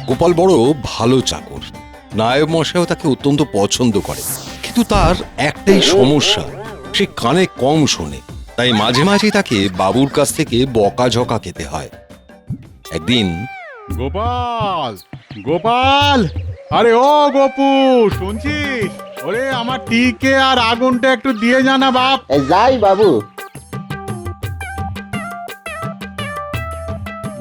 গোপাল বড় ভালো চাকর, নায়েব মশাইও তাকে অত্যন্ত পছন্দ করে। কিন্তু তার একটাই সমস্যা, সে কানে কম শোনে, তাই মাঝে মাঝে তাকে বাবুর কাছ থেকে বকাঝকা খেতে হয়। একদিন গোপাল, গোপাল, আরে ও গোপু, শুনছিস? ওরে আমার টিকে আর আগুনটা একটু দিয়ে জানা বাপ। যাই বাবু।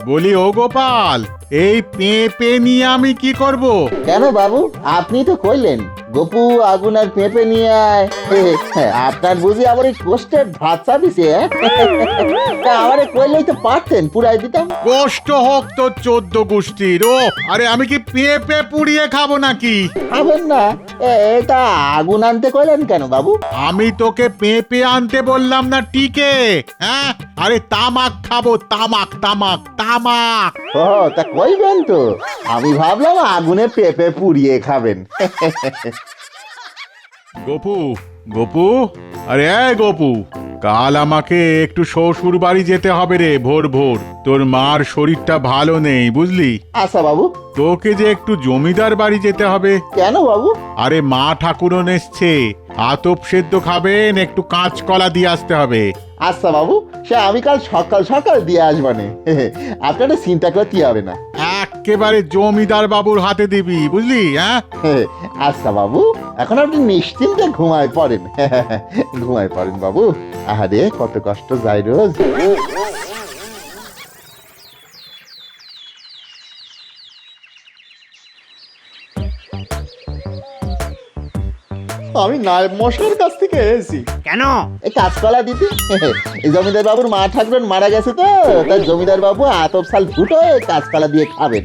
বলি ও গোপাল, এই পেঁপে নিয়ে আমি কি করব? কেন বাবু, আপনি তো কইলেন গপু আগুন আর পেঁপে নিয়ে আয়। আপনার বুঝি আবার এই কোষ্টের ভাত চাপিছে? আমারে কইলেই তো পারতেন, পুরাই দিতাম। কষ্ট হোক তো 14 গোষ্ঠীর। ও আরে আমি কি পেঁপে পুড়িয়ে খাবো নাকি? খাবেন না? এটা আগুন আনতে কইলেন কেন বাবু? আমি তোকে পেঁপে আনতে বললাম না টিকে, হ্যাঁ? আরে তামাক খাবো, তামাক তামাক তামাক। ও তা কইবেন তো, আমি ভাবলাম আগুনে পেঁপে পুড়িয়ে খাবেন। গোপু, গোপু, আরে গোপু, কাল আমাকে একটু শ্বশুর বাড়ি যেতে হবে রে, ভোর ভোর। তোর মার শরীরটা ভালো নেই, বুঝলি? আচ্ছা বাবু। তোকে যে একটু জমিদার বাড়ি যেতে হবে। কেন বাবু? আরে মা ঠাকুরন এসছে, আতপ সেদ্ধ খাবেন, একটু কাঁচকলা দিয়ে আসতে হবে। আচ্ছা বাবু, সে আমি কাল সকাল সকাল দিয়ে আসবানে। আপনারা চিন্তা করতে হবে না। একেবারে জমিদার বাবুর হাতে দিবি, বুঝলি? হ্যাঁ, আচ্ছা বাবু, এখন আপনি নিশ্চিন্তে ঘুমায় পড়েন। ঘুমায় পড়েন বাবু। আহারে কত কষ্ট যায় রোজ। আমি নায়েব মশাইয়ের কাছ থেকে এসেছি। কেন? এই কাঁচকলা দিতে। এই জমিদার বাবুর মা ঠাকুরন মারা গেছে তো, তাই জমিদার বাবু আতপ সাল ফুটো কাঁচকলা দিয়ে খাবেন।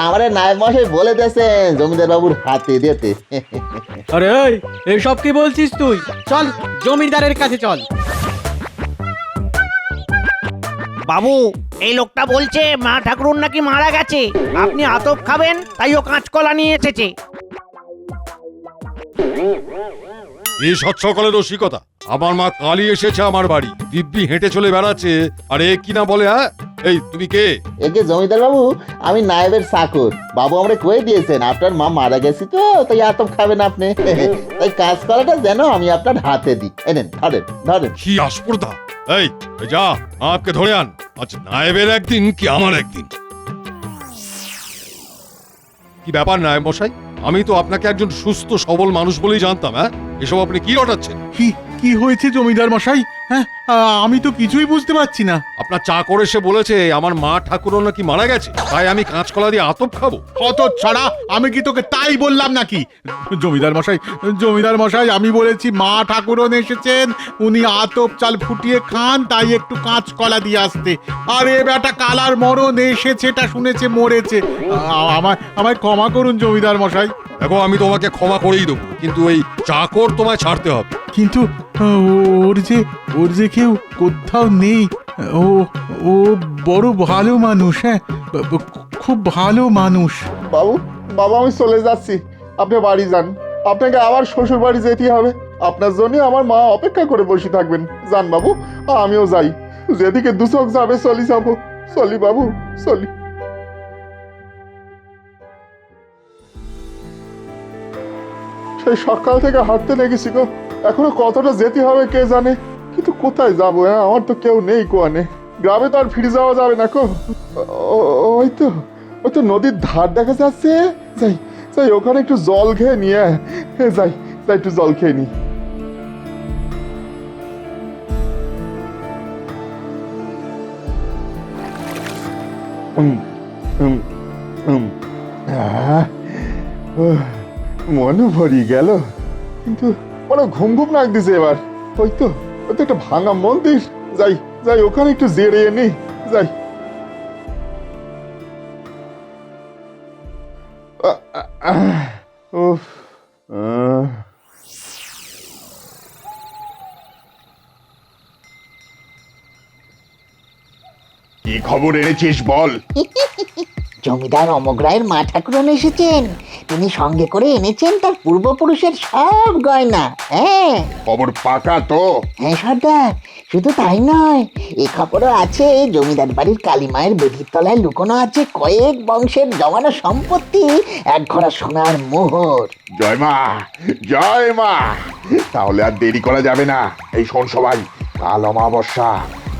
আমার নায়েব মশাই বলে দিয়েছেন জমিদার বাবুর হাতে দিতে। আরে এইসব কি বলছিস তুই? চল জমিদারের কাছে চল। বাবু, এই লোকটা বলছে মা ঠাকুরুন নাকি মারা গেছে, আপনি আতপ খাবেন তাই ও কাঁচকলা নিয়ে এসেছে। এই সাত সকালে রসিকতা, আমার মা কালী এসেছে আমার বাড়ি, দিব্যি হেঁটে চলে বেড়াচ্ছে, আর এ কি না বলে? হ্যাঁ, এই তুমি কে? একে জমিদার বাবু, আমি নায়েবের চাকর। বাবু আমরা কয়ে দিয়েছেন আপনার মা মারা গেছে তো, তাই আতপ খাবেন আপনি। তাই কাঁচকলাটা যেন আমি আপনার হাতে দিই। এনেন, ধরেন ধরেন। কি আস্পর্ধা! এই যা, আপকে ধরে আন। আচ্ছা, নায়েবের একদিন কি আমার একদিন? কি ব্যাপার নায়েব মশাই, আমি তো আপনাকে একজন সুস্থ সবল মানুষ বলেই জানতাম। হ্যাঁ, এসব আপনি কি রটাচ্ছেন? কি কি হয়েছে জমিদার মশাই? হ্যাঁ, আমি তো কিছুই বুঝতে পারছি না। আপনার চাকর এসে বলেছে আমার মা ঠাকুরও নাকি মারা গেছে, তাই আমি কাঁচকলা দিয়ে আতপ খাবো। কত ছাড়া, আমি কি তোকে তাই বললাম নাকি? জমিদার মশাই, জমিদার মশাই, আমি বলেছি মা ঠাকুরন এসেছেন, উনি আতপ চাল ফুটিয়ে খান, তাই একটু কাঁচকলা দিয়ে আসতে। আরে বেটা কালার মরণ এসেছে, এটা শুনেছে মরেছে। আমায় ক্ষমা করুন জমিদার মশাই। দেখো, আমি তোমাকে ক্ষমা করেই দেবো, কিন্তু এই চাকর তোমায় ছাড়তে হবে। কিন্তু ওর যে কেউ কোথাও নেই। ও ও বড় ভালো মানুষ, হ্যাঁ, খুব ভালো মানুষ। বাবু, বাবা আমি চলে যাচ্ছি, আপনি বাড়ি যান। আপনাকে আবার শ্বশুর বাড়ি যেতে হবে, আপনার জন্য আমার মা অপেক্ষা করে বসে থাকবেন। যান বাবু, আমিও যাই। যেদিকে দুচোখ যাবে চলি যাবো। চলি বাবু, চলি। সেই সকাল থেকে হাঁটতে লেগেছি গো, এখনো কতটা যেতে হবে কে জানে। কিন্তু কোথায় যাবো? হ্যাঁ, আমার তো কেউ নেই কোয়ানে। গ্রামে তো আর ফিরে যাওয়া যাবে না কো। ওই তো নদীর ধার দেখা যাচ্ছে। যাই যাই, ওখানে একটু জল খেয়ে নিয়ে যাই। যাই একটু জল খেয়ে নি। মনে ভরি গেল, কিন্তু বড় ঘুম ঘুম লাগতেছে এবার। ওই তো একটা ভাঙা মন্দির। যাই যাই, ওখানে একটু জেরে নি। যাই। উফ। কি খবর এনেছিস বল? জমিদার অমোঘ রায়ের মা ঠাকুরন এসেছেন, তিনি সঙ্গে করে এনেছেন তার পূর্বপুরুষের সব গয়না। হ্যাঁ খবর পাকা তো? হ্যাঁ সর্দার, শুধু তাই নয়, এ খবরও আছে জমিদার বাড়ির কালীমায়ের বেদির তলায় লুকোনো আছে কয়েক বংশের জমানো সম্পত্তি, এক ঘোড়া সোনার মোহর। জয় মা, জয় মা। তাহলে আর দেরি করা যাবে না। এই শোন সবাই, কাল অমাবস্যা,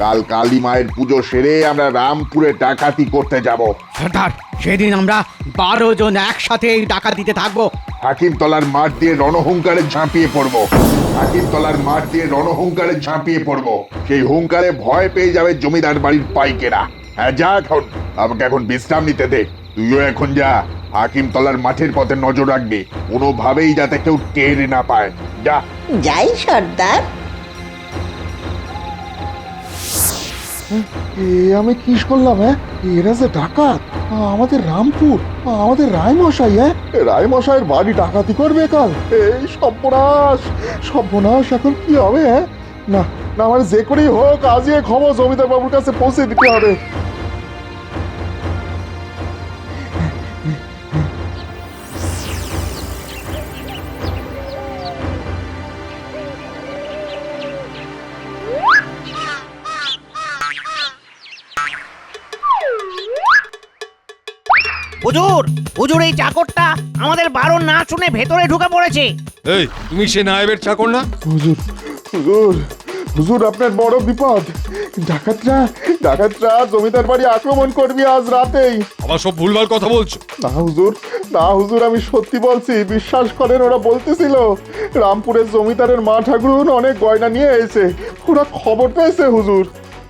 কাল কালী মায়ের পুজো সেরে আমরা রামপুরে ডাকাতি করতে যাব। সর্দার, সেদিন আমরা 12 জন একসাথে এই ডাকাতিতে থাকবো। হাকিমতলার মাঠ দিয়ে রণহুঙ্কারে ঝাঁপিয়ে পড়বো। হাকিমতলার মাঠ দিয়ে রণহুঙ্কারে ঝাঁপিয়ে পড়বো। সেই হুঙ্কারে ভয় পেয়ে যাবে জমিদার বাড়ির পাইকেরা। হ্যাঁ, যা এখন, আমাকে এখন বিশ্রাম নিতে দে। তুইও এখন যা, হাকিমতলার মাঠের পথে নজর রাখবি, কোনোভাবেই যাতে কেউ টের না পায়। যা। যাই সর্দার। আমি কি করলাম? এরা যে ডাকাত, আমাদের রামপুর, আমাদের রায়মশাই। রায়মশাইয়ের বাড়ি ডাকাতি করবে কাল। এই সর্বনাশ, সর্বনাশ! এখন কি হবে? না না, আমার যে করেই হোক আজই এই খবর জমিদার বাবুর কাছে পৌঁছে দিতে হবে। হুজুর, হুজুর, এই চাকরটা আমাদের বারণ না শুনে ভেতরে ঢুকে পড়েছে। এই, তুমি সে নায়েবের চাকর না? হুজুর, হুজুর, হুজুর, আপনার বড় বিপদ। ডাকাতরা জমিদার বাড়ি আক্রমণ করবি আজ রাতেই। আবার সব ভুলভাল কথা বলছো। না হুজুর, না হুজুর, আমি সত্যি বলছি, বিশ্বাস করেন। ওরা বলতেছিল রামপুরের জমিদারের মা ঠাকুরুন অনেক গয়না নিয়ে এসে, ওরা খবর পেয়েছে। হুজুর,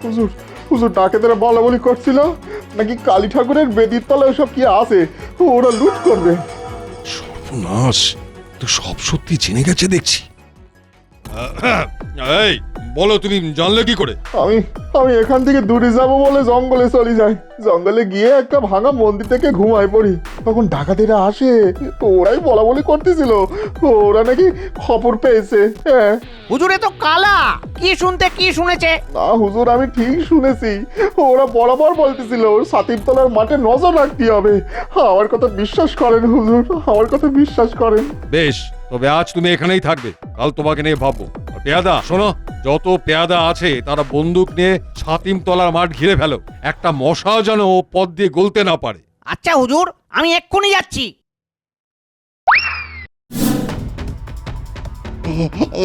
হুজুর, হুজুর, ডাকাতেরা বলা বলি করছিল নাকি কালী ঠাকুরের বেদির তলায় ওসব কি আছে, ওরা লুট করবে। সর্বনাশ, তো সব সত্যি জেনে গেছে দেখছি। এই, বলো, তুমি জানলে কি করে? আমি আমি এখান থেকে দূরে যাব বলে জঙ্গলে চলে যাই। জঙ্গলে গিয়ে একটা ভাঙা মন্দির থেকে ঘুমায় পড়ি। তখন ডাকাতেরা আসে, ওরাই বলা বলি করতেছিল ওরা নাকি খবর পেয়েছে। হ্যাঁ। হুজুরে তো কালা, কি শুনতে কি শুনেছে? না হুজুর, আমি ঠিক শুনেছি। ওরা বরাবর বলতেছিল সাতিবতলার মাঠে নজর রাখতে হবে। আমার কথা বিশ্বাস করেন হুজুর, আমার কথা বিশ্বাস করেন। বেশ, তবে আজ তুমি এখানেই থাকবে, কাল তোমাকে নিয়ে ভাববো। আর পেয়াদা শোনো, যত পেয়াদা আছে তারা বন্দুক নিয়ে ছাতিমতলার মাঠ ঘিরে ফেলো। একটা মশা যেন পথ দিয়ে গলতে না পারে। আচ্ছা হুজুর, আমি এক্ষুনি যাচ্ছি।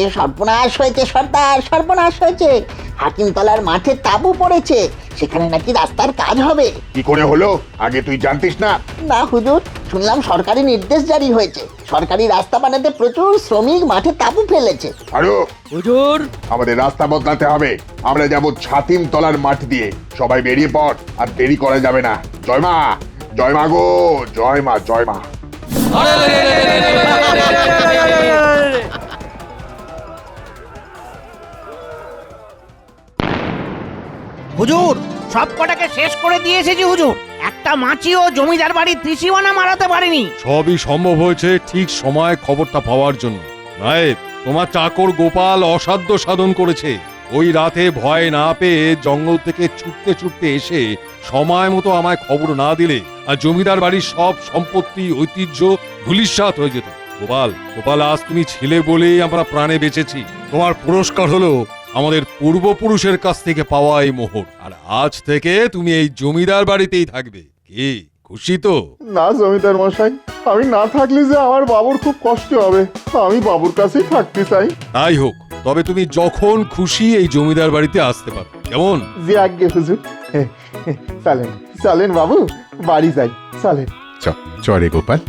এ সর্বনাশ হয়েছে সর্দার, সর্বনাশ হয়েছে। হাকিমতলার মাঠে তাঁবু পড়েছে, সেখানে নাকি রাস্তার কাজ হবে। কি করে হলো? আগে তুই জানতিস না? না হুজুর, শুনলাম সরকারি নির্দেশ জারি হয়েছে, সরকারি রাস্তা বানাতে প্রচুর শ্রমিক মাঠে তাঁবু ফেলেছে। আরো হুজুর, আমাদের রাস্তা বদলাতে হবে। আমরা যাব ছাতিমতলার মাঠ দিয়ে। সবাই বেরিয়ে পড়, আর দেরি করা যাবে না। জয় মা, জয় মা গো, জয় মা, জয় মা। হুজুর, সব কটাকে শেষ করে দিয়ে এসেছি হুজুর। একটা মাছিও জমিদার বাড়ির ত্রিসীমানা মারাতে পারেনি। সবই সম্ভব হয়েছে ঠিক সময় খবরটা পাওয়ার জন্য। নায়েব, তোমার চাকর গোপাল অসাধ্য সাধন করেছে। ওই রাতে ভয় না পেয়ে জঙ্গল থেকে ছুটতে ছুটতে এসে সময় মতো আমায় খবর না দিলে আর জমিদার বাড়ির সব সম্পত্তি ঐতিহ্য ধূলিসাৎ হয়ে যেত। গোপাল, গোপাল, আজ তুমি ছিলে বলেই আমরা প্রাণে বেঁচেছি। তোমার পুরস্কার হলো আমাদের পূর্বপুরুষের কাছ থেকে পাওয়া এই মোহর। আর আজ থেকে তুমি এই জমিদার বাড়িতেই থাকবে। কি খুশি তো? না জমিদার মশাই, আমি না থাকলে যে আমার বাবুর খুব কষ্ট হবে। আমি বাবুর কাছেই থাকতে চাই। তাই হোক, তবে তুমি যখন খুশি এই জমিদার বাড়িতে আসতে পারো, কেমন? যে আজ্ঞে হুজুর। চলেন চলেন বাবু, বাড়ি যাই, চলেন। চরে গোপাল।